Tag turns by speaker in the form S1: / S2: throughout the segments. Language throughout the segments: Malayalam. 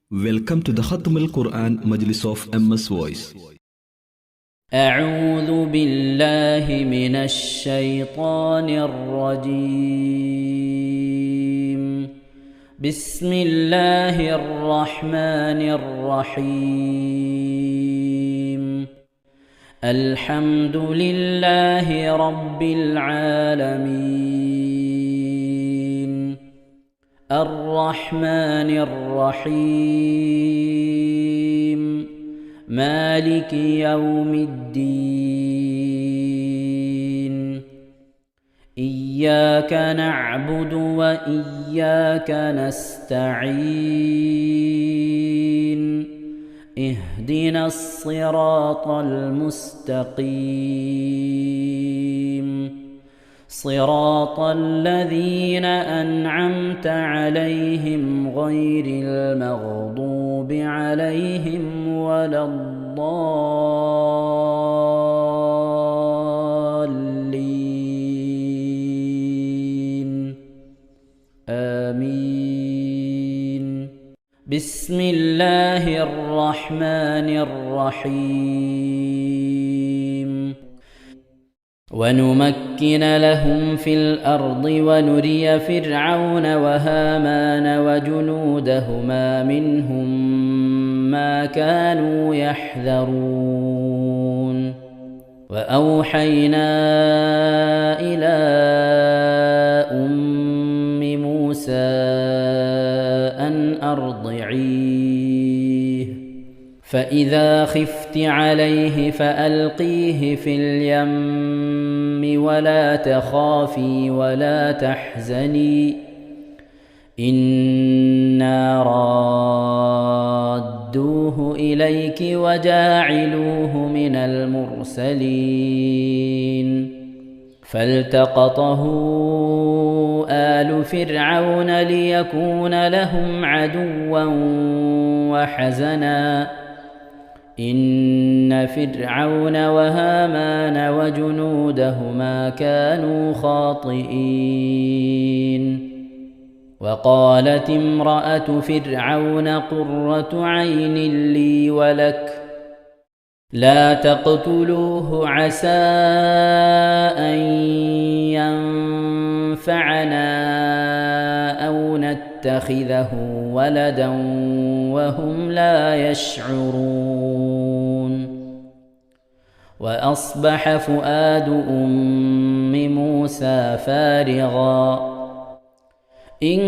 S1: Welcome to the Khatm al-Quran Majlis of MS Voice.
S2: أعوذ بالله من الشيطان الرجيم. بسم الله الرحمن الرحيم. الحمد لله رب العالمين. الرحمن الرحيم. مالك يوم الدين. إياك نعبد وإياك نستعين. اهدنا الصراط المستقيم. صراط الذين أنعمت عليهم غير المغضوب عليهم ولا الضالين. آمين. بسم الله الرحمن الرحيم. ونمكن لهم في الأرض ونري فرعون وهامان وجنودهما منهم ما كانوا يحذرون. وأوحينا إلى أم موسى أن أرضعيه، فإذا خفت عليه فألقيه في اليم ولا تخافي ولا تحزني إنا رادوه إليك وجاعلوه من المرسلين. فالتقطه آل فرعون ليكون لهم عدوا وحزنا إن فرعون وهامان وجنودهما كانوا خاطئين. وقالت امرأة فرعون قرة عين لي ولك لا تقتلوه عسى أن ينفعنا أو نتخذه ولدا وهم لا يشعرون. وأصبح فؤاد أم موسى فارغا إن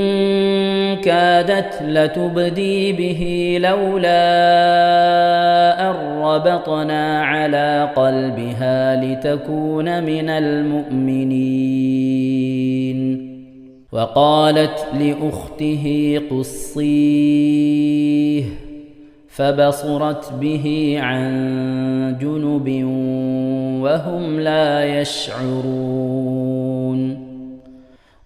S2: كادت لتبدي به لولا أن ربطنا على قلبها لتكون من المؤمنين. وقالت لأخته قصيه فبصرت به عن جنب وهم لا يشعرون.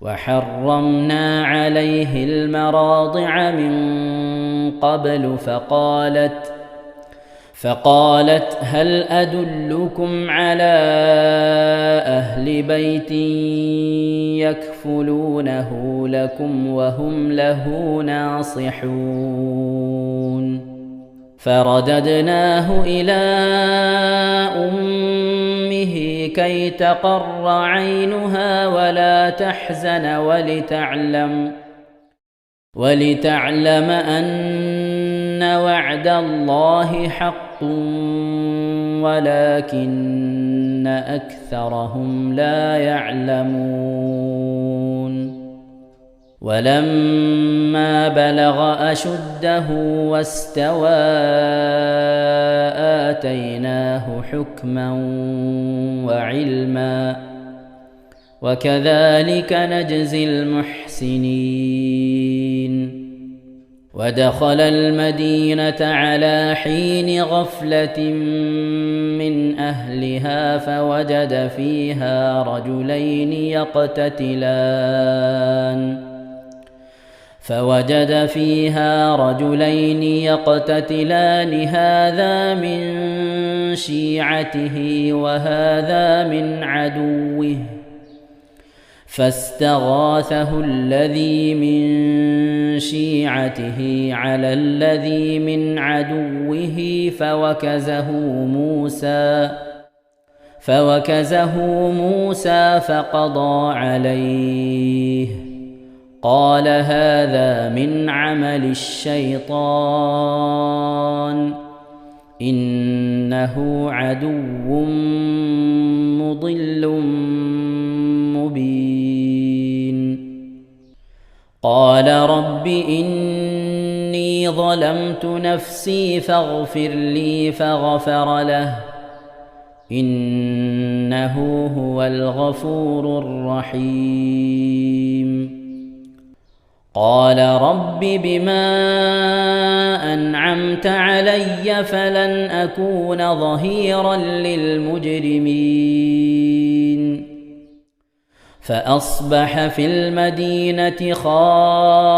S2: وحرمنا عليه المراضع من قبل فقالت هل أدلكم على أهل بيت يكفلونه لكم وهم له ناصحون. فرددناه إلى أمه كي تقر عينها ولا تحزن ولتعلم أن وعد الله حق ولكن أكثرهم لا يعلمون. ولما بلغ أشده واستوى آتيناه حكما وعلما وكذلك نجزي المحسنين. ودخل المدينة على حين غفلة من أهلها فوجد فيها رجلين يقتتلان هذا من شيعته وهذا من عدوه فاستغاثه الذي من شيعته على الذي من عدوه فوكزه موسى فقضى عليه قال هذا من عمل الشيطان إنه عدو مضل مبين قال رب إني ظلمت نفسي فاغفر لي فغفر له إنه هو الغفور الرحيم قال رب بما أنعمت علي فلن أكون ظهيرا للمجرمين فأصبح في المدينة خائفا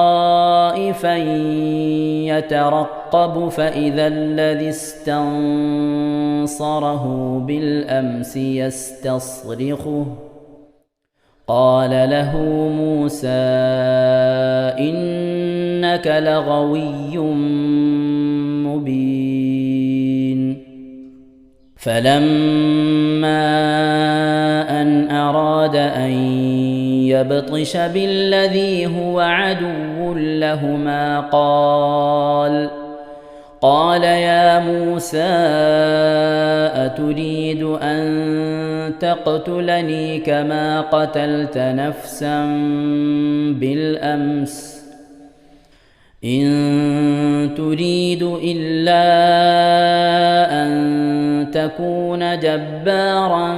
S2: يترقب فإذا الذي استنصره بالأمس يستصرخه قال له موسى إنك لغوي مبين فلما أن أراد أن يبطش بالذي هو عدو لهما قال يا موسى أتريد أن تقتلني كما قتلت نفسا بالأمس إن تريد إلا أن تكون جبارا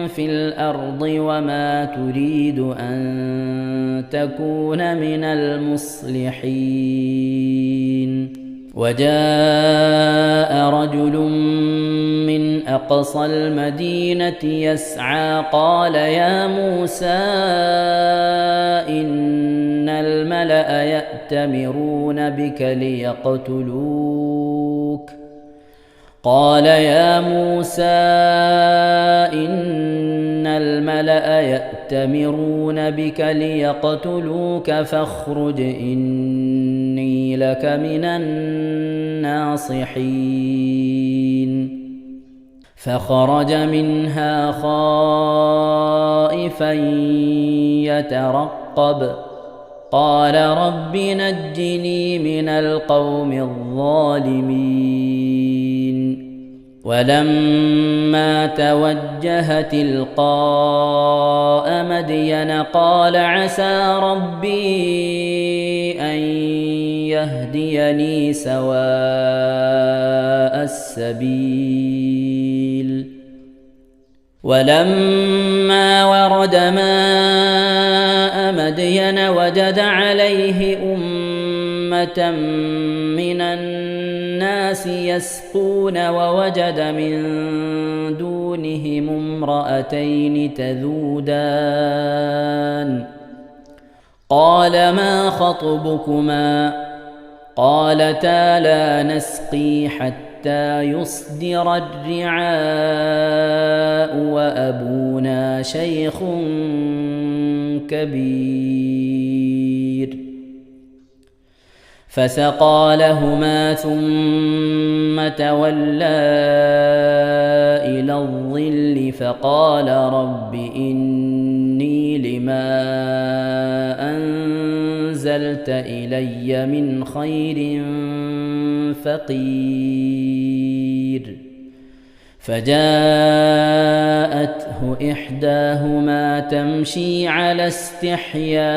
S2: في الأرض وما تريد أن تكون من المصلحين وجاء رجل من أقصى المدينة يسعى قال يا موسى إن الملأ يأتمرون بك ليقتلوك قال يا موسى إن الملأ يأتمرون بك ليقتلوك فاخرج إني لك من الناصحين فخرج منها خائفا يترقب قال رب نجني من القوم الظالمين ولما توجه تلقاء مدين قال عسى ربي أن يهديني سواء السبيل ولما ورد ماء مدين وجد عليه أمة من الناس يسقون ووجد من دونهم امرأتين تذودان قال ما خطبكما قالتا لا نسقي حتى يصدر الرعاء وأبونا شيخ كبير فسقى لهما ثم تولى إلى الظل فقال رب إني لما أنزلت إلي من خير فقير فجاءته إحداهما تمشي على استحياء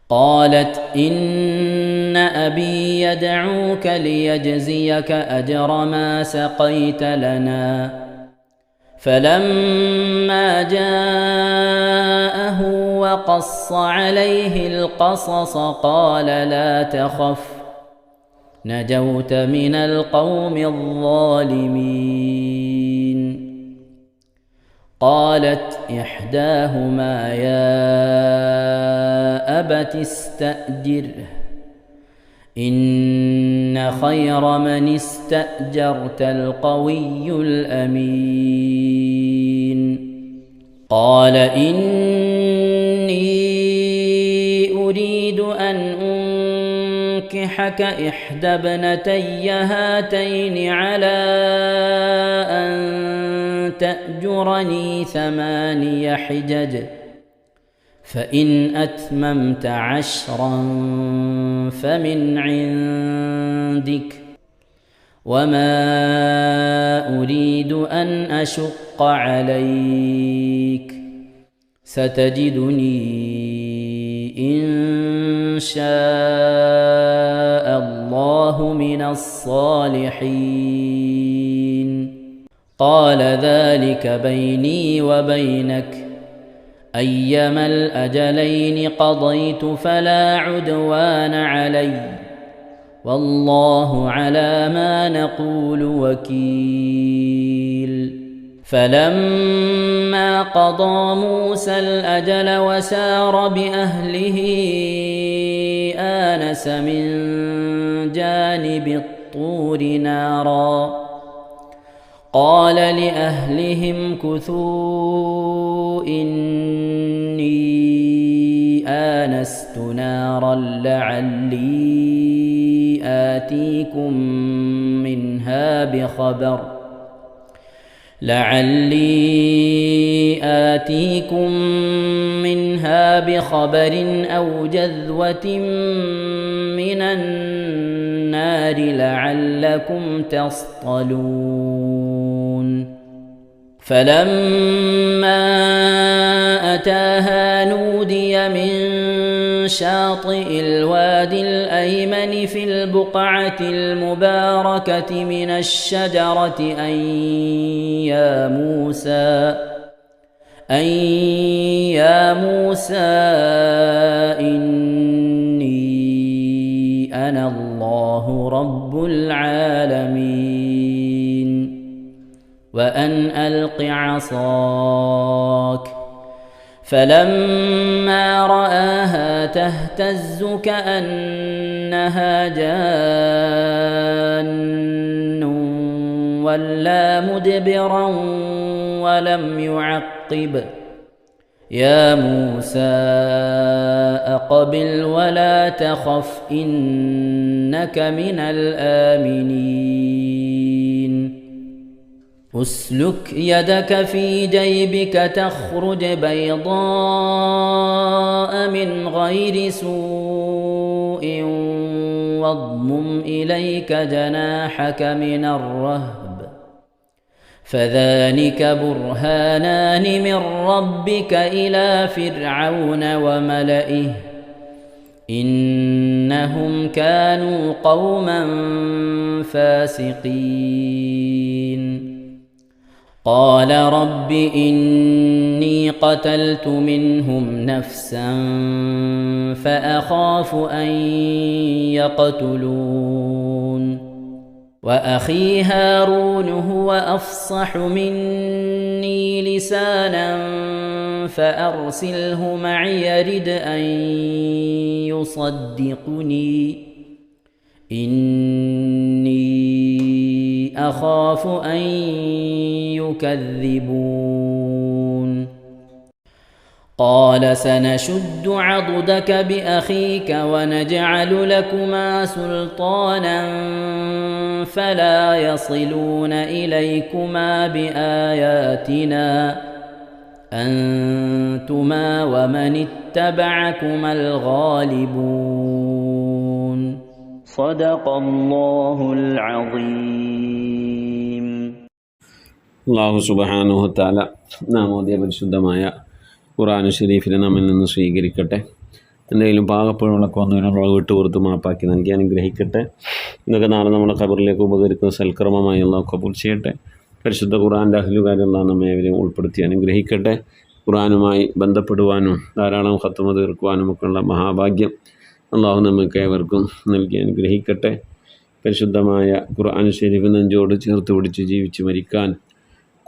S2: قالت إن أبي يدعوك ليجزيك أجر ما سقيت لنا فلما جاءه وقص عليه القصص قال لا تخف نجوت من القوم الظالمين قالت إحداهما يا أبت استأجره إن خير من استأجرت القوي الأمين. قال إني أريد أن أنكحك إحدى ابنتي هاتين على أن تأجرني 8 حجج، فإن أتممت 10 فمن عندك، وما أريد أن أشق عليك، ستجدني إن شاء الله من الصالحين. قال ذلك بيني وبينك، أيما الأجلين قضيت فلا عدوان علي، والله على ما نقول وكيل. فلما قضى موسى الأجل وسار بأهله آنس من جانب الطور نارا، قال لأهلهم كثوا إني آنست نارا لعلي آتيكم منها بخبر أو جذوة من النار لعلكم تصطلون. فلما أتاها نودي من شاطئ الوادي الأيمن في البقعة المباركة من الشجرة أن يا موسى إني أنا الله رب العالمين، وأن ألق عصاك. فلما رآها تهتز كأنها جان ولا مدبرا ولم يعقب، يا موسى أقبل ولا تخف إنك من الآمنين. أسلك يدك في جيبك تخرج بيضاء من غير سوء واضمم إليك جناحك من الرهب، فذلك برهانان من ربك إلى فرعون وملئه إنهم كانوا قوما فاسقين. قال رب إني قتلت منهم نفسا فأخاف أن يقتلون، وأخي هارون هو أفصح مني لسانا فأرسله معي يرد أن يصدقني إني أخاف أن يكذبون. قال سنشد عضدك بأخيك ونجعل لكما سلطانا فلا يصلون إليكما بآياتنا أنتما ومن اتبعكما الغالبون. صدق الله العظيم.
S3: അല്ലാഹു സുബ്ഹാനഹു വ തആല നാം ഓതിയ പരിശുദ്ധമായ ഖുർആൻ ശരീഫിനെ നമ്മിൽ നിന്ന് സ്വീകരിക്കട്ടെ. എന്തെങ്കിലും പാകപ്പിഴകളൊക്കെ വന്നതിനുള്ള വിട്ടുപുറത്ത് മാപ്പാക്കി നൽകി അനുഗ്രഹിക്കട്ടെ. ഇന്നൊക്കെ നാളെ നമ്മുടെ ഖബറിലേക്ക് ഉപകരിക്കുന്ന സൽക്കർമ്മമായി അല്ലാഹു കബൂൽ ചെയ്യട്ടെ. പരിശുദ്ധ ഖുർആൻ്റെ അഹ്ലുകാരെല്ലാം നമ്മെ അവരെയും ഉൾപ്പെടുത്തി അനുഗ്രഹിക്കട്ടെ. ഖുർആനുമായി ബന്ധപ്പെടുവാനും ധാരാളം ഖത്മ തീർക്കുവാനും ഒക്കെയുള്ള മഹാഭാഗ്യം അല്ലാഹു നമുക്ക് ഏവർക്കും നൽകി അനുഗ്രഹിക്കട്ടെ. പരിശുദ്ധമായ ഖുർആൻ ശരീഫ് നെഞ്ചോട് ചേർത്ത് പിടിച്ച് ജീവിച്ച് മരിക്കാൻ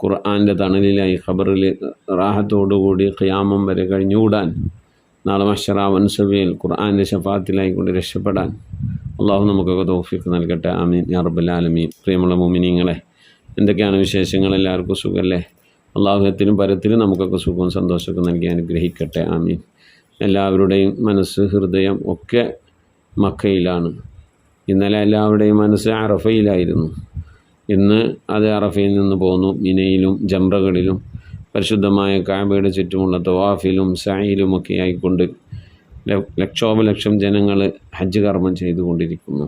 S3: ഖുർആൻ്റെ തണലിലായി ഖബറിൽ റാഹത്തോടുകൂടി ഖിയാമം വരെ കഴിഞ്ഞുകൂടാൻ നാളെ മഹ്ശറ വൻസബയിൽ ഖുർആൻ്റെ ശഫാത്തിലായിക്കൊണ്ട് രക്ഷപ്പെടാൻ അള്ളാഹു നമുക്കൊക്കെ തൗഫീഖ് നൽകട്ടെ. ആമീൻ യാ റബ്ബൽ ആലമീൻ. പ്രിയമുള്ള മുഅ്മിനീങ്ങളെ, എന്തൊക്കെയാണ് വിശേഷങ്ങൾ? എല്ലാവർക്കും സുഖമല്ലേ? അള്ളാഹുവിനും പരത്തിലും നമുക്കൊക്കെ സുഖവും സന്തോഷമൊക്കെ നൽകി അനുഗ്രഹിക്കട്ടെ. ആമീൻ. എല്ലാവരുടെയും മനസ്സ്, ഹൃദയം ഒക്കെ മക്കയിലാണ്. ഇന്നലെ എല്ലാവരുടെയും മനസ്സ് അറഫയിലായിരുന്നു. ഇന്ന് അത് അറഫയിൽ നിന്ന് പോന്നു. മിനയിലും ജംറകളിലും പരിശുദ്ധമായ കഅബയുടെ ചുറ്റുമുള്ള തവാഫിലും സഅയിലുമൊക്കെ ആയിക്കൊണ്ട് ലക്ഷോപലക്ഷം ജനങ്ങൾ ഹജ്ജ് കർമ്മം ചെയ്തുകൊണ്ടിരിക്കുന്നു.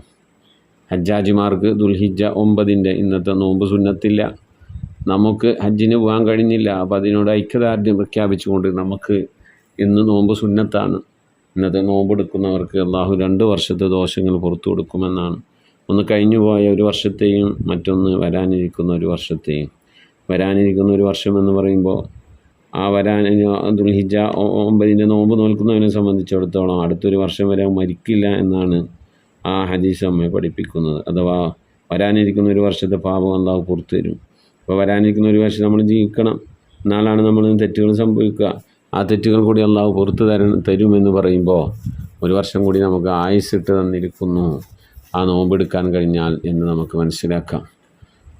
S3: ഹജ്ജാജിമാർക്ക് ദുൽഹിജ്ജ 9 ഇന്നത്തെ നോമ്പ് സുന്നത്തില്ല. നമുക്ക് ഹജ്ജിന് പോകാൻ കഴിഞ്ഞില്ല. അപ്പോൾ അതിനോട് ഐക്യദാർഢ്യം പ്രഖ്യാപിച്ചുകൊണ്ട് നമുക്ക് ഇന്ന് നോമ്പ് സുന്നത്താണ്. ഇന്നത്തെ നോമ്പെടുക്കുന്നവർക്ക് അള്ളാഹു 2 വർഷത്തെ ദോഷങ്ങൾ പുറത്തു കൊടുക്കുമെന്നാണ്. ഒന്ന് കഴിഞ്ഞു പോയ ഒരു വർഷത്തെയും മറ്റൊന്ന് വരാനിരിക്കുന്ന ഒരു വർഷത്തെയും. വരാനിരിക്കുന്ന ഒരു വർഷം എന്ന് പറയുമ്പോൾ ആ ദുൽഹിജ്ജ 9 നോമ്പ് നോൽക്കുന്നവനെ സംബന്ധിച്ചിടത്തോളം അടുത്തൊരു വർഷം വരെ മരിക്കില്ല എന്നാണ് ആ ഹദീസ് നമ്മെ പഠിപ്പിക്കുന്നത്. അഥവാ വരാനിരിക്കുന്ന ഒരു വർഷത്തെ പാപം അള്ളാഹു പുറത്തു തരും. അപ്പോൾ വരാനിരിക്കുന്ന ഒരു വർഷം നമ്മൾ ജീവിക്കണം. എന്നാലാണ് നമ്മൾ തെറ്റുകൾ സംഭവിക്കുക. ആ തെറ്റുകൾ കൂടി അള്ളാഹു പുറത്തു തരുമെന്ന് പറയുമ്പോൾ ഒരു വർഷം കൂടി നമുക്ക് ആയുസ്സിട്ട് തന്നിരിക്കുന്നു ആ നോമ്പെടുക്കാൻ കഴിഞ്ഞാൽ എന്ന് നമുക്ക് മനസ്സിലാക്കാം.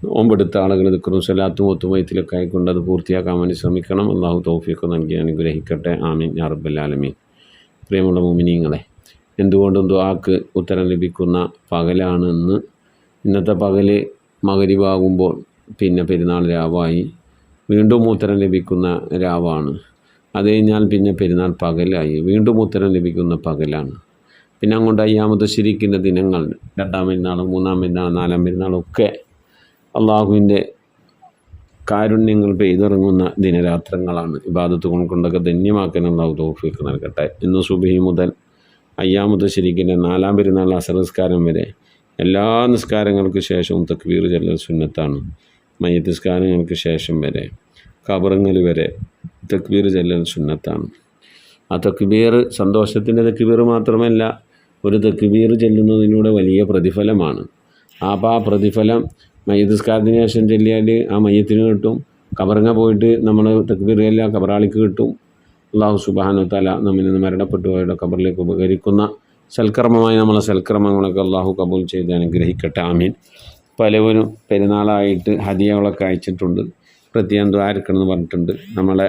S3: നോമ്പെടുത്ത ആളുകൾ ദിക്റും സ്വലാത്തും ഒത്തുമയത്തിലൊക്കെ ആയിക്കൊണ്ട് അത് പൂർത്തിയാക്കാൻ വേണ്ടി ശ്രമിക്കണം. അള്ളാഹു തൗഫീഖ് നൽകി അനുഗ്രഹിക്കട്ടെ. ആമീൻ യാ റബ്ബൽ ആലമീൻ. പ്രിയമുള്ള മുഅ്മിനീങ്ങളെ, എന്തുകൊണ്ടും ദുആക്ക് ഉത്തരം ലഭിക്കുന്ന പകലാണെന്ന്. ഇന്നത്തെ പകൽ മഗ്‌രിബാകുമ്പോൾ പിന്നെ പെരുന്നാൾ രാവായി. വീണ്ടും ഉത്തരം ലഭിക്കുന്ന രാവാണ്. അത് കഴിഞ്ഞാൽ പിന്നെ പെരുന്നാൾ പകലായി. വീണ്ടും ഉത്തരം ലഭിക്കുന്ന പകലാണ്. പിന്നെ അങ്ങോട്ട് അയ്യാമത്ത് ശരിക്കിൻ്റെ ദിനങ്ങൾ, 2-ാം പെരുന്നാളും 3-ാം പെരുന്നാളും 4-ാം പെരുന്നാളൊക്കെ അള്ളാഹുവിൻ്റെ കാരുണ്യങ്ങൾ പെയ്തിറങ്ങുന്ന ദിനരാത്രങ്ങളാണ്. ഇബാദത്തുകൾ കൊണ്ടൊക്കെ ധന്യമാക്കാൻ അള്ളാഹു തൗഫീഖ് നൽകട്ടെ. ഇന്ന് സുബ്ഹി മുതൽ അയ്യാമത്ത് ശരിക്കിൻ്റെ 4-ാം പെരുന്നാൾ അസർ നിസ്കാരം വരെ എല്ലാ നിസ്കാരങ്ങൾക്ക് ശേഷവും തക്ബീർ ചൊല്ലൽ സുന്നത്താണ്. മയ്യിത്ത് നിസ്കാരങ്ങൾക്ക് ശേഷം വരെ ഖബറുകൾ വരെ തക്ബീർ ചൊല്ലൽ സുന്നത്താണ്. ആ തക്ബീർ സന്തോഷത്തിൻ്റെ തക്ബീർ മാത്രമല്ല, ഒരു തക്ബീർ ചൊല്ലുന്നതിലൂടെ വലിയ പ്രതിഫലമാണ്. ആ പ്രതിഫലം മയ്യിത്ത് നിസ്കാരത്തിന് ശേഷം ചൊല്ലിയാൽ ആ മയ്യത്തിന് കിട്ടും. ഖബറിങ്ങ പോയിട്ട് നമ്മൾ തക്ബീർ ചൊല്ലിയ ഖബറാളിക്ക് കിട്ടും. അല്ലാഹു സുബ്ഹാനഹു വ തആല നമ്മിൽ നിന്ന് മരണപ്പെട്ടു പോയവരുടെ ഖബറിലേക്ക് ഉപകരിക്കുന്ന സൽക്കർമ്മമായി നമ്മളെ സൽക്കർമ്മങ്ങളൊക്കെ അള്ളാഹു കബൂൽ ചെയ്ത് അനുഗ്രഹിക്കട്ടെ. ആമീൻ. പലവരും പെരുന്നാളായിട്ട് ഹദിയകളൊക്കെ അയച്ചിട്ടുണ്ട്. പ്രത്യേകം ദ്വാരക്കണമെന്ന് പറഞ്ഞിട്ടുണ്ട്. നമ്മളെ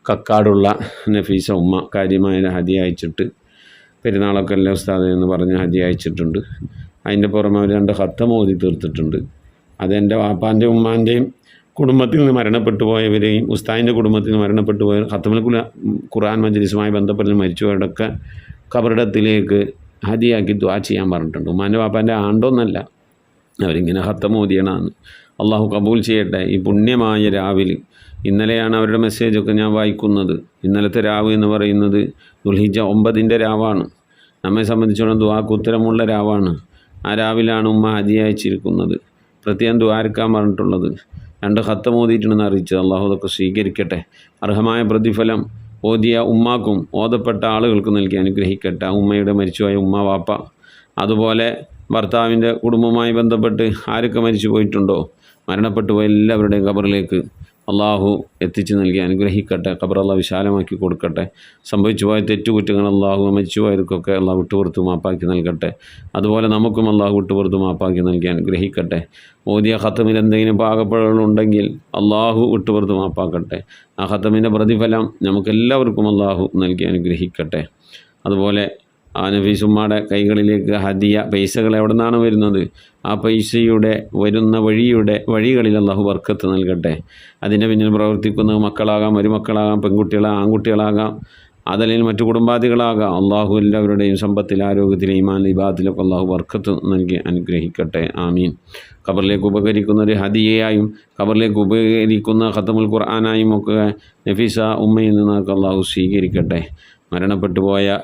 S3: കക്കാടുള്ള നഫീസ ഉമ്മ കാര്യമായ ഹദിയ അയച്ചിട്ട് പെരുന്നാളൊക്കെ അല്ലേ ഉസ്താദ് എന്ന് പറഞ്ഞ് ഹദിയ അയച്ചിട്ടുണ്ട്. അതിൻ്റെ പുറമെ അവർ 2 ഖത്തം ഓതി തീർത്തിട്ടുണ്ട്. അതെൻ്റെ വാപ്പാൻ്റെയും ഉമ്മാൻ്റെയും കുടുംബത്തിൽ നിന്ന് മരണപ്പെട്ടു പോയവരെയും ഉസ്താദിൻ്റെ കുടുംബത്തിൽ നിന്ന് മരണപ്പെട്ടു പോയ ഖത്തമുൽ ഖുർആൻ മജ്ലിസുമായി ബന്ധപ്പെട്ട് മരിച്ചവരുടെയൊക്കെ ഖബറിടത്തിലേക്ക് ഹദിയാക്കി ദുആ ചെയ്യാൻ പറഞ്ഞിട്ടുണ്ട്. ഉമ്മാൻ്റെ വാപ്പാൻ്റെ ആണ്ടൊന്നല്ല, അവരിങ്ങനെ ഖത്തം ഓതിയണാണ്. അള്ളാഹു കബൂൽ ചെയ്യട്ടെ. ഈ പുണ്യമായ രാവിൽ, ഇന്നലെയാണ് അവരുടെ മെസ്സേജൊക്കെ ഞാൻ വായിക്കുന്നത്. ഇന്നലത്തെ രാവ് എന്ന് പറയുന്നത് ദുൽഹിജ്ജ 9 രാവാണ്. നമ്മെ സംബന്ധിച്ചിടത്തോളം ദുആക്ക് ഉത്തരമുള്ള രാവാണ്. ആ രാവിലാണ് ഉമ്മ ഹദിയ അയച്ചിരിക്കുന്നത്. പ്രത്യേകം ദുആർക്കാൻ പറഞ്ഞിട്ടുള്ളത്. 2 ഖത്തം ഓതിയിട്ടുണ്ടെന്ന് അറിയിച്ചത്. അള്ളാഹു അതൊക്കെ സ്വീകരിക്കട്ടെ. അർഹമായ പ്രതിഫലം ഓതിയ ഉമ്മാക്കും ഓതപ്പെട്ട ആളുകൾക്ക് നൽകി അനുഗ്രഹിക്കട്ടെ. ഉമ്മയുടെ മരിച്ചുപോയ ഉമ്മ, വാപ്പ, അതുപോലെ ഭർത്താവിൻ്റെ കുടുംബവുമായി ബന്ധപ്പെട്ട് ആരൊക്കെ മരിച്ചു പോയിട്ടുണ്ടോ, മരണപ്പെട്ടു പോയ എല്ലാവരുടെയും ഖബറിലേക്ക് അള്ളാഹു എത്തിച്ചു നൽകി അനുഗ്രഹിക്കട്ടെ. ഖബർ അള്ളാഹു വിശാലമാക്കി കൊടുക്കട്ടെ. സംഭവിച്ചു പോയ തെറ്റുകുറ്റങ്ങൾ അള്ളാഹു മരിച്ചുപോയവർക്കൊക്കെ അള്ളാഹു വിട്ടുപുറത്ത് മാപ്പാക്കി നൽകട്ടെ. അതുപോലെ നമുക്കും അള്ളാഹു വിട്ടുപുറത്ത് മാപ്പാക്കി നൽകി അനുഗ്രഹിക്കട്ടെ. ഓതിയ ഖത്തമിൽ എന്തെങ്കിലും പാകപ്പിഴകളുണ്ടെങ്കിൽ അള്ളാഹു വിട്ടുപുറത്ത് മാപ്പാക്കട്ടെ. ആ ഖത്തമിൻ്റെ പ്രതിഫലം നമുക്കെല്ലാവർക്കും അള്ളാഹു നൽകി അനുഗ്രഹിക്കട്ടെ. അതുപോലെ ആ നഫീസുമ്മയുടെ കൈകളിലേക്ക് ഹദിയ പൈസകൾ എവിടെ നിന്നാണ് വരുന്നത്, ആ പൈസയുടെ വരുന്ന വഴികളിൽ അള്ളാഹു ബർക്കത്ത് നൽകട്ടെ. അതിൻ്റെ പിന്നിൽ പ്രവർത്തിക്കുന്ന മക്കളാകാം, മരുമക്കളാകാം, പെൺകുട്ടികളാകാം, ആൺകുട്ടികളാകാം, അതല്ലെങ്കിൽ മറ്റു കുടുംബാദികളാകാം. അള്ളാഹു എല്ലാവരുടെയും സമ്പത്തിൽ, ആരോഗ്യത്തിൽ, ഈമാൻ, ഇബാദത്തിലൊക്കെ അള്ളാഹു ബർക്കത്ത് നൽകി അനുഗ്രഹിക്കട്ടെ. ആമീൻ. ഖബറിലേക്ക് ഉപകരിക്കുന്ന ഒരു ഹദിയയായും ഖബറിലേക്ക് ഉപകരിക്കുന്ന ഖത്തമുൽ ഖുർആനായും ഒക്കെ നഫീസ ഉമ്മയിൽ നിന്നൊക്കെ അള്ളാഹു സ്വീകരിക്കട്ടെ. മരണപ്പെട്ടു പോയ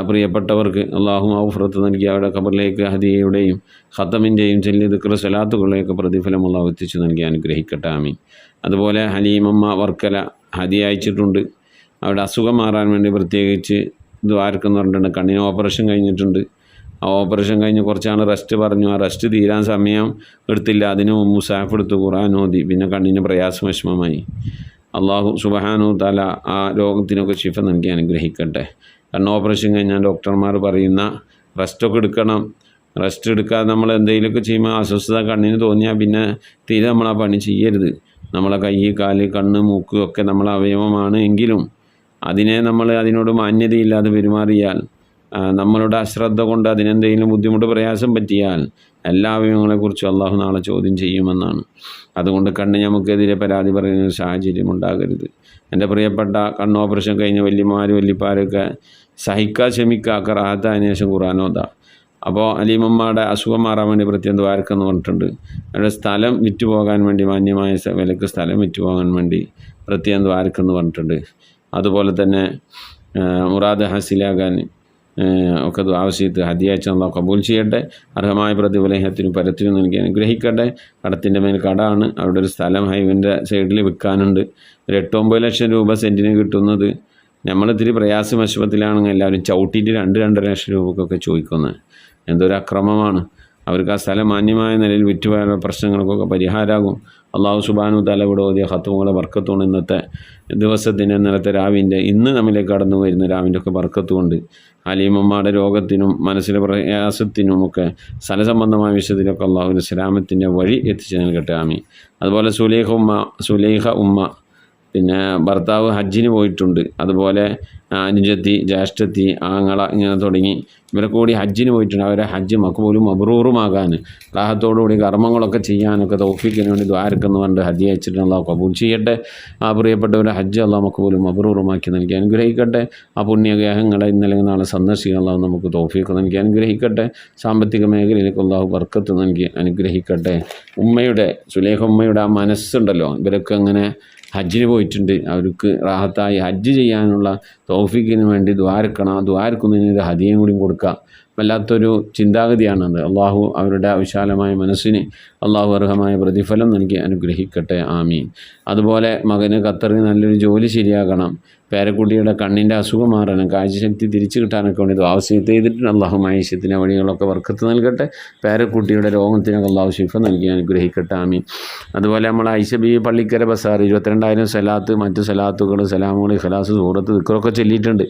S3: പ്രിയപ്പെട്ടവർക്ക് അള്ളാഹു മഗ്ഫിറത്ത് നൽകി അവരുടെ ഖബറിലേക്ക് ഹദിയയുടെയും ഖത്തമിൻ്റെയും ചെല്ലിയ ദിക്ർ സ്വലാത്തുകളുടെയൊക്കെ പ്രതിഫലം അള്ളാഹു എത്തിച്ചു നൽകി അനുഗ്രഹിക്കട്ടെ. ആമീൻ. അതുപോലെ ഹലീമമ്മ വർക്കല ഹദിയ അയച്ചിട്ടുണ്ട്. അവരുടെ അസുഖം മാറാൻ വേണ്ടി പ്രത്യേകിച്ച് ദ്വാരക്കെന്ന് പറഞ്ഞിട്ടുണ്ട്. കണ്ണിന് ഓപ്പറേഷൻ കഴിഞ്ഞിട്ടുണ്ട്. ആ ഓപ്പറേഷൻ കഴിഞ്ഞ് കുറച്ചാണ് റെസ്റ്റ് പറഞ്ഞു. ആ റെസ്റ്റ് തീരാൻ സമയം എടുത്തില്ല. അതിന് മുസാഫ് എടുത്ത് ഖുർആൻ ഓതി. പിന്നെ കണ്ണിന് പ്രയാസം വിഷമമായി. അള്ളാഹു സുബ്ഹാനഹു വ തആല ആ രോഗത്തിനൊക്കെ ശിഫ നൽകി അനുഗ്രഹിക്കട്ടെ. കണ്ണ് ഓപ്പറേഷൻ കഴിഞ്ഞാൽ ഡോക്ടർമാർ പറയുന്ന റെസ്റ്റൊക്കെ എടുക്കണം, റെസ്റ്റ് എടുക്കാതെ നമ്മൾ എന്തെങ്കിലുമൊക്കെ ചെയ്യുമ്പോൾ അസ്വസ്ഥത കണ്ണിന് തോന്നിയാൽ പിന്നെ തീരെ നമ്മൾ ആ പണി ചെയ്യരുത്. നമ്മളെ കൈ, കാല്, കണ്ണ്, മൂക്ക് ഒക്കെ നമ്മളെ അവയവമാണ് എങ്കിലും അതിനോട് മാന്യതയില്ലാതെ പെരുമാറിയാൽ, നമ്മളുടെ അശ്രദ്ധ കൊണ്ട് അതിനെന്തെങ്കിലും ബുദ്ധിമുട്ട് പ്രയാസം പറ്റിയാൽ എല്ലാ അവയവങ്ങളെക്കുറിച്ചും അള്ളാഹു നാളെ ചോദ്യം ചെയ്യുമെന്നാണ്. അതുകൊണ്ട് കണ്ണ് നമുക്കെതിരെ പരാതി പറയുന്ന ഒരു സാഹചര്യം ഉണ്ടാകരുത്. എൻ്റെ പ്രിയപ്പെട്ട കണ്ണ് ഓപ്പറേഷൻ കഴിഞ്ഞ വല്യപ്പാരൊക്കെ സഹിക്കുക, ക്ഷമിക്കുക, കറാഹത്തായതിനു ശേഷം ഖുർആനോദാ. അപ്പോൾ അലീമമ്മയുടെ അസുഖം മാറാൻ വേണ്ടി പ്രത്യേകം ദ്വാരക്കെന്ന് പറഞ്ഞിട്ടുണ്ട്. അവരുടെ സ്ഥലം വിറ്റുപോകാൻ വേണ്ടി, മാന്യമായ വിലക്ക് സ്ഥലം വിറ്റുപോകാൻ വേണ്ടി പ്രത്യേകം ദ്വാരക്കെന്ന് പറഞ്ഞിട്ടുണ്ട്. അതുപോലെ തന്നെ മുറാദ് ഹാസിലാകാൻ ഒക്കെ ആവശ്യത്ത് ഹദിയച്ച അള്ളാഹു കബൂൽ ചെയ്യട്ടെ. അർഹമായ പ്രതിഫലത്തിനും പരത്തിനും നൽകി അനുഗ്രഹിക്കട്ടെ. കടത്തിൻ്റെ മേൽ കടമാണ്. അവിടെ ഒരു സ്ഥലം ഹൈവേൻ്റെ സൈഡിൽ വിൽക്കാനുണ്ട്. ഒരു 8-9 ലക്ഷം രൂപ സെൻറ്റിന് കിട്ടുന്നത്. നമ്മളിത്തിരി പ്രയാസം വിഷമത്തിലാണെങ്കിൽ എല്ലാവരും ചവിട്ടിയിട്ട് 2-2.5 ലക്ഷം രൂപക്കൊക്കെ ചോദിക്കുന്നത് എന്തൊരു അക്രമമാണ്. അവർക്ക് ആ സ്ഥലം മാന്യമായ നിലയിൽ വിറ്റുപോയ പ്രശ്നങ്ങൾക്കൊക്കെ പരിഹാരമാകും. അള്ളാഹു സുബ്ഹാനഹു വ തആല ഇവിടെ ഓതിയ ഖത്തുകളെ ബർക്കത്തുകൊണ്ട് ഇന്നത്തെ ദിവസത്തിൻ്റെ, ഇന്നലത്തെ രാവിൻ്റെ, ഇന്ന് നമ്മിലേക്ക് കടന്നു വരുന്ന രാവിൻ്റെ ഒക്കെ ബർക്കത്തുകൊണ്ട് അലീമമ്മയുടെ രോഗത്തിനും മനസ്സിലെ പ്രയാസത്തിനുമൊക്കെ സ്ഥലസംബന്ധമായ വിഷയത്തിലൊക്കെ അള്ളാഹു ഇസ്ലാമത്തിൻ്റെ വഴി എത്തിച്ചു നൽകട്ടെ. ആമീൻ. അതുപോലെ സുലൈഖ ഉമ്മ പിന്നെ ഭർത്താവ് ഹജ്ജിന് പോയിട്ടുണ്ട്. അതുപോലെ അനുജത്തി, ജ്യേഷ്ഠത്തി, ആങ്ങള ഇങ്ങനെ തുടങ്ങി ഇവരൊക്കെ കൂടി ഹജ്ജിന് പോയിട്ടുണ്ട്. അവരെ ഹജ്ജ് മഖ്ബൂലും മബ്റൂറുമാകാൻ, റാഹത്തോടുകൂടി കർമ്മങ്ങളൊക്കെ ചെയ്യാനൊക്കെ തൗഫീഖിന് വേണ്ടി ദ്വാരക്കെന്ന് പറഞ്ഞിട്ട് ഹജ്ജ് അയച്ചിട്ട് അള്ളാഹു കബൂൽ ചെയ്യട്ടെ. ആ പ്രിയപ്പെട്ടവരെ ഹജ്ജ് അള്ളാഹു മഖ്ബൂലും മബ്റൂറുമാക്കി നൽകി അനുഗ്രഹിക്കട്ടെ. ആ പുണ്യഗ്രഹങ്ങളെ ഇന്നലെ നാളെ സന്ദർശിക്കാൻ അള്ളാഹു നമുക്ക് തൗഫീഖ് നൽകി അനുഗ്രഹിക്കട്ടെ. സാമ്പത്തിക മേഖലയിലേക്ക് അള്ളാഹു ബർക്കത്ത് നൽകി അനുഗ്രഹിക്കട്ടെ. സുലൈഖ ഉമ്മയുടെ ആ മനസ്സുണ്ടല്ലോ, ഇവരൊക്കെ അങ്ങനെ ഹജ്ജിന് പോയിട്ടുണ്ട്. അവർക്ക് റാഹത്തായി ഹജ്ജ് ചെയ്യാനുള്ള തൗഫീഖിന് വേണ്ടി ദ്വാരക്കണം. ദ്വാരക്കുന്നതിന് ഒരു ഹദിയയും കൂടി കൊടുക്കുക. വല്ലാത്തൊരു ചിന്താഗതിയാണത്. അള്ളാഹു അവരുടെ വിശാലമായ മനസ്സിന് അള്ളാഹു അർഹമായ പ്രതിഫലം നൽകി അനുഗ്രഹിക്കട്ടെ. ആമീൻ. അതുപോലെ മകന് ഖത്തറിൽ നല്ലൊരു ജോലി ശരിയാകണം. പേരക്കുട്ടിയുടെ കണ്ണിൻ്റെ അസുഖം മാറാനും കാഴ്ചശക്തി തിരിച്ചു കിട്ടാനൊക്കെ വേണ്ടി ആവശ്യത്തെ ചെയ്തിട്ടുണ്ട്. അള്ളാഹു മൈഷ്യത്തിൻ്റെ വഴികളൊക്കെ ബർക്കത്ത് നൽകട്ടെ. പേരക്കുട്ടിയുടെ രോഗത്തിനൊക്കെ അള്ളാഹു ശിഫ നൽകി അനുഗ്രഹിക്കട്ടെ. ആമീൻ. അതുപോലെ നമ്മൾ ഐഷബി പള്ളിക്കര ബസാർ 22,000 സലാത്ത്, മറ്റു സലാത്തുകൾ, സലാമുകൾ, ഇഖ്ലാസ്, സൂറത്ത്, ദിക്റൊക്കെ ചൊല്ലിയിട്ടുണ്ട്.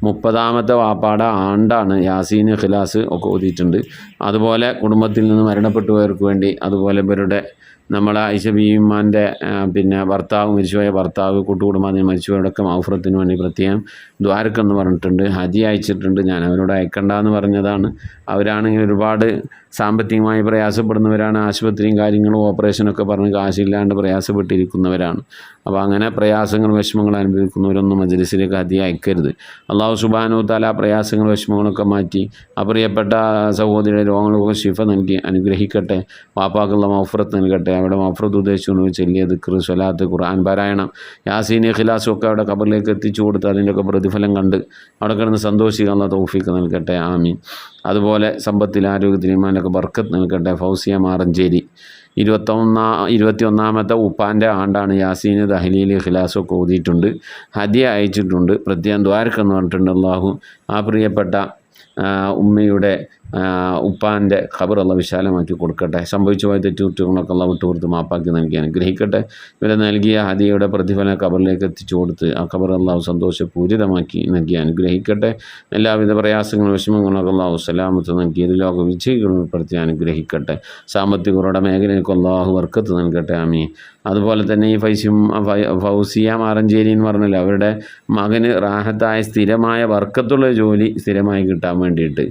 S3: 30ാമത്തെ വാപ്പാടെ ആണ്ടാണ്. യാസീൻ, ഇഖ്ലാസ് ഒക്കെ ഓതിയിട്ടുണ്ട്. അതുപോലെ കുടുംബത്തിൽ നിന്ന് മരണപ്പെട്ടു പോയവർക്ക് വേണ്ടി, അതുപോലെ ഇവരുടെ നമ്മളെ ഐഷബിമാൻ്റെ പിന്നെ മരിച്ചുപോയ ഭർത്താവ്, കൂട്ടുകുടുംബാദിന് മരിച്ചുപോയവരൊക്കെ മൗഫറത്തിന് വേണ്ടി പ്രത്യേകം ദ്വാരക്കെന്ന് പറഞ്ഞിട്ടുണ്ട്. ഹജ്ജ് അയച്ചിട്ടുണ്ട്. ഞാൻ അവരോട് അയക്കണ്ടെന്ന് പറഞ്ഞതാണ്. അവരാണെങ്കിൽ ഒരുപാട് സാമ്പത്തികമായി പ്രയാസപ്പെടുന്നവരാണ്. ആശുപത്രിയും കാര്യങ്ങളും ഓപ്പറേഷനൊക്കെ പറഞ്ഞ് കാശില്ലാണ്ട് പ്രയാസപ്പെട്ടിരിക്കുന്നവരാണ്. അപ്പോൾ അങ്ങനെ പ്രയാസങ്ങൾ, വിഷമങ്ങൾ അനുഭവിക്കുന്നവരൊന്നും മജ്ലിസിലേക്ക് ഹദിയ അയക്കരുത്. അള്ളാഹു സുബ്ഹാനഹു വ തആല പ്രയാസങ്ങൾ, വിഷമങ്ങളൊക്കെ മാറ്റി ആ പ്രിയപ്പെട്ട സഹോദരിയുടെ രോഗങ്ങളൊക്കെ ശിഫ നൽകി അനുഗ്രഹിക്കട്ടെ. വാപ്പാക്കുള്ള മൗഫറത്ത് നൽകട്ടെ. അവിടെ മൗഫറത്ത് ഉദ്ദേശിച്ചുകൊണ്ട് ചെല്ലിയ ദിക്ർ, സ്വലാത്ത്, ഖുർആൻ പാരായണം, യാസീൻ, ഇഖ്ലാസും ഒക്കെ അവിടെ ഖബറിലേക്ക് എത്തിച്ചു കൊടുത്ത് അതിൻ്റെയൊക്കെ പ്രതിഫലം കണ്ട് അവിടെ കിടന്ന് സന്തോഷിക്കാനുള്ള തൗഫീഖ് നൽകട്ടെ. ആമീൻ. അതുപോലെ സമ്പത്തിൽ, ആരോഗ്യത്തിൽ, ഈമാനിലൊക്കെ ബർക്കത്ത് നൽകട്ടെ. ഫൗസിയ മാറഞ്ചേരി 21ാമത്തെ ഉപ്പാൻ്റെ ആണ്ടാണ്. യാസീൻ, തഹ്ലീൽ, ഇഖ്ലാസൊക്കെ ഓതിയിട്ടുണ്ട്. ഹദിയ അയച്ചിട്ടുണ്ട്. പ്രത്യേകം ദ്വാരക്കെന്ന് പറഞ്ഞിട്ടുണ്ട്. അള്ളാഹു ആ പ്രിയപ്പെട്ട ഉമ്മയുടെ ഉപ്പാൻ്റെ ഖബർ അള്ളാഹു വിശാലമാക്കി കൊടുക്കട്ടെ. സംഭവിച്ചു പോയ തെറ്റുകുറ്റങ്ങളൊക്കെ അള്ളാഹു വിട്ടുപുറത്ത് മാപ്പാക്കി നൽകി അനുഗ്രഹിക്കട്ടെ. ഇവരെ നൽകിയ ഹദിയയുടെ പ്രതിഫലം ഖബറിലേക്ക് എത്തിച്ചു കൊടുത്ത് ആ ഖബർ അള്ളാഹു സന്തോഷപൂരിതമാക്കി നൽകി അനുഗ്രഹിക്കട്ടെ. എല്ലാവിധ പ്രയാസങ്ങളും വിഷമങ്ങളൊക്കെ അള്ളാഹു സലാമത്ത് നൽകി ലോക വിജയികൾ ഉൾപ്പെടുത്തി അനുഗ്രഹിക്കട്ടെ. സാമ്പത്തികരുടെ മേഖലയ്ക്ക് അള്ളാഹു ബർക്കത്ത് നൽകട്ടെ. ആമീൻ. അതുപോലെ തന്നെ ഈ ഫൗസിയ മാറഞ്ചേരി എന്ന് പറഞ്ഞാൽ അവരുടെ മകന് റാഹത്തായ സ്ഥിരമായ ബർക്കത്തുള്ള ജോലി സ്ഥിരമായി കിട്ടാൻ വേണ്ടിയിട്ട്,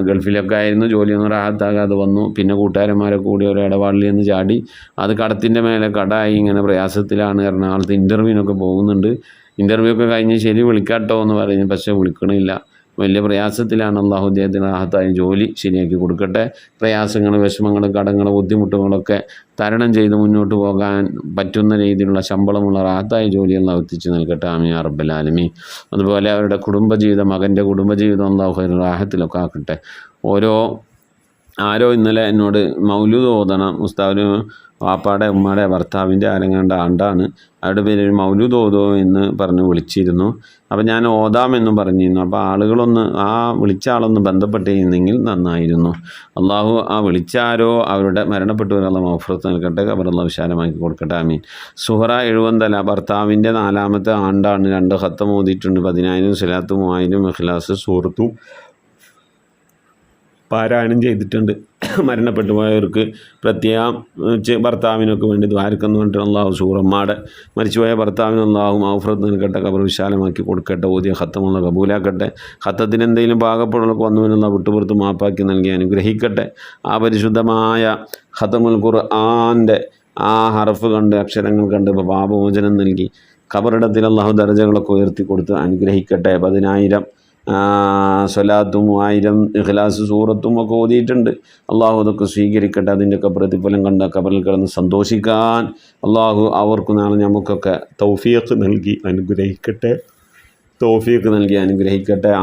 S3: ഗൾഫിലൊക്കെ ആയിരുന്നു, ജോലിയൊന്നും റാഹത്താകാതെ വന്നു. പിന്നെ കൂട്ടുകാരന്മാരെ കൂടി ഒരു ഇടപാടിൽ നിന്ന് ചാടി അത് കടത്തിൻ്റെ മേലെ കടമായി ഇങ്ങനെ പ്രയാസത്തിലാണ്. എറണാകുളത്ത് ഇൻ്റർവ്യൂവിനൊക്കെ പോകുന്നുണ്ട്. ഇൻ്റർവ്യൂ ഒക്കെ കഴിഞ്ഞ് ശരി വിളിക്കാട്ടോ എന്ന് പറഞ്ഞു, പക്ഷേ വിളിക്കണില്ല. വലിയ പ്രയാസത്തിലാണ്. അള്ളാഹു അദ്ദേഹത്തിന് റാഹത്തായ ജോലി ശരിയാക്കി കൊടുക്കട്ടെ. പ്രയാസങ്ങൾ, വിഷമങ്ങൾ, കടങ്ങൾ, ബുദ്ധിമുട്ടുകളൊക്കെ തരണം ചെയ്ത് മുന്നോട്ട് പോകാൻ പറ്റുന്ന രീതിയിലുള്ള ശമ്പളമുള്ള റാഹത്തായ ജോലി അള്ളാഹു എത്തിച്ച് നൽകട്ടെ. ആമീൻ യാ റബ്ബൽ ആലമീൻ. അതുപോലെ അവരുടെ കുടുംബജീവിതം, മകൻ്റെ കുടുംബജീവിതം അള്ളാഹു ഖൈർ റാഹത്തിലൊക്കെ ആക്കട്ടെ. ആരോ ഇന്നലെ എന്നോട് മൗലൂദ് ഓതണം ഉസ്താദിന്, വാപ്പാടെ ഉമ്മയുടെ ഭർത്താവിൻ്റെ ആരെങ്ങാണ്ട ആണ്ടാണ്, അവരുടെ പേര് മൗലൂദ് ഓതോ എന്ന് പറഞ്ഞ് വിളിച്ചിരുന്നു. അപ്പോൾ ഞാൻ ഓതാമെന്നും പറഞ്ഞിരുന്നു. അപ്പോൾ ആളുകളൊന്ന് വിളിച്ച ആളൊന്ന് ബന്ധപ്പെട്ടിരുന്നെങ്കിൽ നന്നായിരുന്നു. അള്ളാഹു ആ വിളിച്ച ആരോ അവരുടെ മരണപ്പെട്ടവരുള്ള മൗഫറത്ത് നൽകട്ടെ. ഖബറല്ലാഹു വിശാലമാക്കി കൊടുക്കട്ടെ. ആമീൻ. സുഹറ 70 ഭർത്താവിൻ്റെ 4ാമത്തെ ആണ്ടാണ്. 2 ഖത്തം ഓതിയിട്ടുണ്ട്. 10,000 സ്വലാത്തും 1000 ഇഖ്ലാസ് സൂറത്തും പാരായണം ചെയ്തിട്ടുണ്ട്. മരണപ്പെട്ടു പോയവർക്ക് പ്രത്യേകം ഭർത്താവിനൊക്കെ വേണ്ടി ദ്വാരക്കെന്ന് പറഞ്ഞിട്ട് അള്ളാഹു സൂറമ്മാടെ മരിച്ചുപോയ ഭർത്താവിന് അള്ളാഹു മഗ്ഫിറത്ത് നൽകട്ടെ, ഖബർ വിശാലമാക്കി കൊടുക്കട്ടെ, ഓതിയ ഖത്തമുള്ള കബൂലാക്കട്ടെ, ഖത്തത്തിന് എന്തെങ്കിലും പാകപ്പെടുകളൊക്കെ വന്നുവെന്നുള്ള വിട്ടുപുറത്ത് മാപ്പാക്കി നൽകി അനുഗ്രഹിക്കട്ടെ. ആ പരിശുദ്ധമായ ഖത്തമുൽ ഖുർആൻ്റെ ആ ഹർഫ് കണ്ട് അക്ഷരങ്ങൾ കണ്ട് പാപമോചനം നൽകി ഖബറിടത്തിൽ അള്ളാഹു ദർജകളൊക്കെ ഉയർത്തി കൊടുത്ത് അനുഗ്രഹിക്കട്ടെ. 10,000 സ്വലാത്തും 1000 ഇഖ്ലാസ് സൂറത്തും ഒക്കെ ഓതിയിട്ടുണ്ട്. അള്ളാഹു അതൊക്കെ സ്വീകരിക്കട്ടെ. അതിൻ്റെയൊക്കെ പ്രതിഫലം കണ്ട ഖബറിൽ കിടന്ന് സന്തോഷിക്കാൻ അള്ളാഹു അവർക്ക് നാളെ നമുക്കൊക്കെ തൗഫീഖ് നൽകി അനുഗ്രഹിക്കട്ടെ.